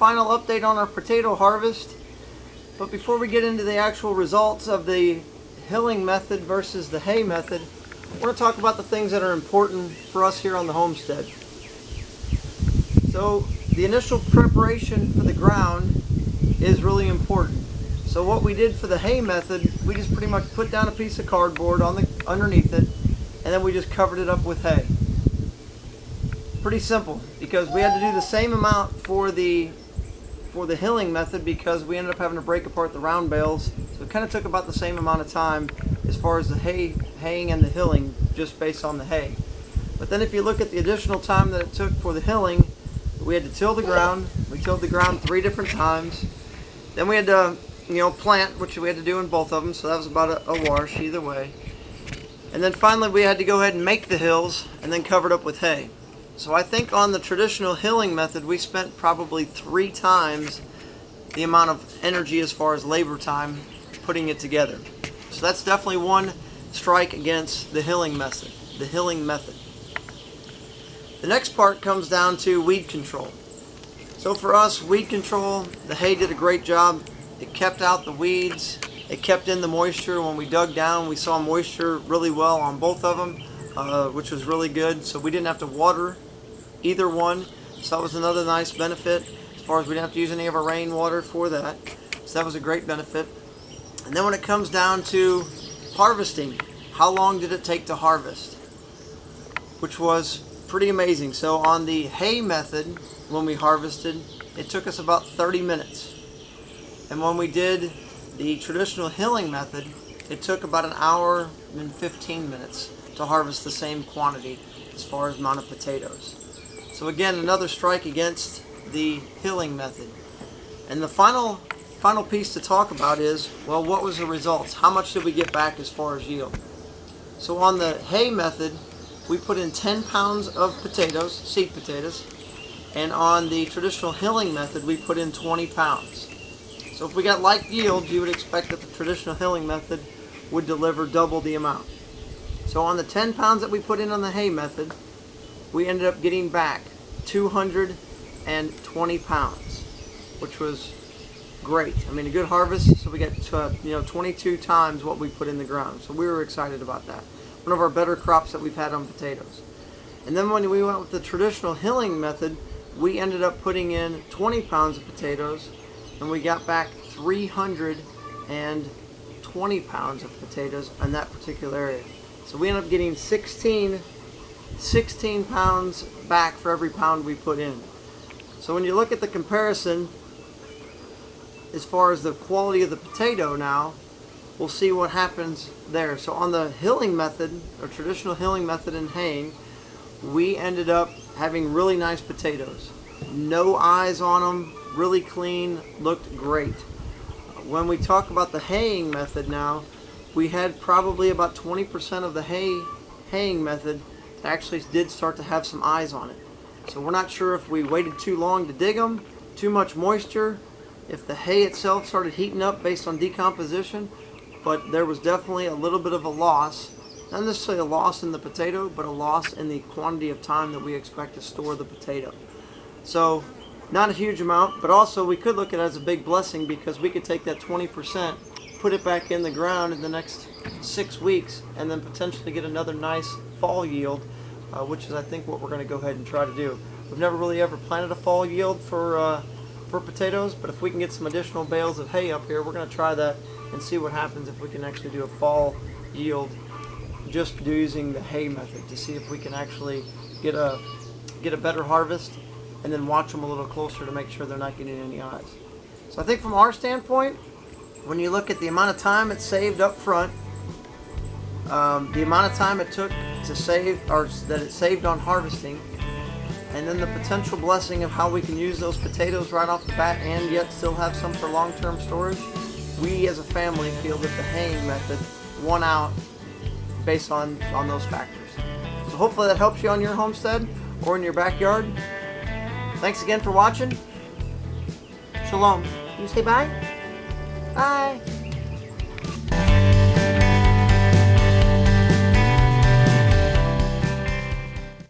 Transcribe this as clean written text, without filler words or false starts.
final update on our potato harvest. But before we get into the actual results of the hilling method versus the hay method, we're going to talk about the things that are important for us here on the homestead. So the initial preparation for the ground is really important. So what we did for the hay method, we just pretty much put down a piece of cardboard underneath it, and then we just covered it up with hay. Pretty simple, because we had to do the same amount for the hilling method because we ended up having to break apart the round bales. So it kind of took about the same amount of time as far as the haying and the hilling, just based on the hay. But then if you look at the additional time that it took for the hilling, we had to till the ground. We tilled the ground 3 different times. Then we had to, plant, which we had to do in both of them. So that was about a wash either way. And then finally we had to go ahead and make the hills and then cover it up with hay. So I think on the traditional hilling method, we spent probably 3 times the amount of energy as far as labor time putting it together. So that's definitely one strike against the hilling method. The next part comes down to weed control. So for us, weed control, the hay did a great job. It kept out the weeds. It kept in the moisture. When we dug down, we saw moisture really well on both of them, which was really good. So we didn't have to water either one. So that was another nice benefit, as far as we didn't have to use any of our rainwater for that. So that was a great benefit. And then when it comes down to harvesting, how long did it take to harvest? Which was pretty amazing. So on the hay method, when we harvested, it took us about 30 minutes. And when we did the traditional hilling method, it took about 1 hour and 15 minutes to harvest the same quantity as far as amount of potatoes. So again, another strike against the hilling method. And the final piece to talk about is, well, what was the results? How much did we get back as far as yield? So on the hay method, we put in 10 pounds of potatoes, seed potatoes, and on the traditional hilling method, we put in 20 pounds. So if we got like yield, you would expect that the traditional hilling method would deliver double the amount. So on the 10 pounds that we put in on the hay method, we ended up getting back 220 pounds, which was great. I mean, a good harvest. So we got 22 times what we put in the ground. So we were excited about that. One of our better crops that we've had on potatoes. And then when we went with the traditional hilling method, we ended up putting in 20 pounds of potatoes, and we got back 320 pounds of potatoes in that particular area. So we ended up getting 16 pounds back for every pound we put in. So when you look at the comparison as far as the quality of the potato now, we'll see what happens there. So on the hilling method, or traditional hilling method in haying, we ended up having really nice potatoes. No eyes on them, really clean, looked great. When we talk about the haying method now, we had probably about 20% of the haying method that actually did start to have some eyes on it. So we're not sure if we waited too long to dig them, too much moisture, if the hay itself started heating up based on decomposition, but there was definitely a little bit of a loss. Not necessarily a loss in the potato, but a loss in the quantity of time that we expect to store the potato. So not a huge amount, but also we could look at it as a big blessing, because we could take that 20%, put it back in the ground in the next 6 weeks, and then potentially get another nice fall yield, which is I think what we're going to go ahead and try to do. We've never really ever planted a fall yield for potatoes, but if we can get some additional bales of hay up here, we're going to try that and see what happens if we can actually do a fall yield just using the hay method, to see if we can actually get a better harvest, and then watch them a little closer to make sure they're not getting any eyes. So I think from our standpoint, when you look at the amount of time it saved up front, the amount of time it took to save, or that it saved on harvesting, and then the potential blessing of how we can use those potatoes right off the bat and yet still have some for long-term storage, we as a family feel that the haying method won out based on those factors. So hopefully that helps you on your homestead or in your backyard. Thanks again for watching. Shalom. Can you say bye? Bye.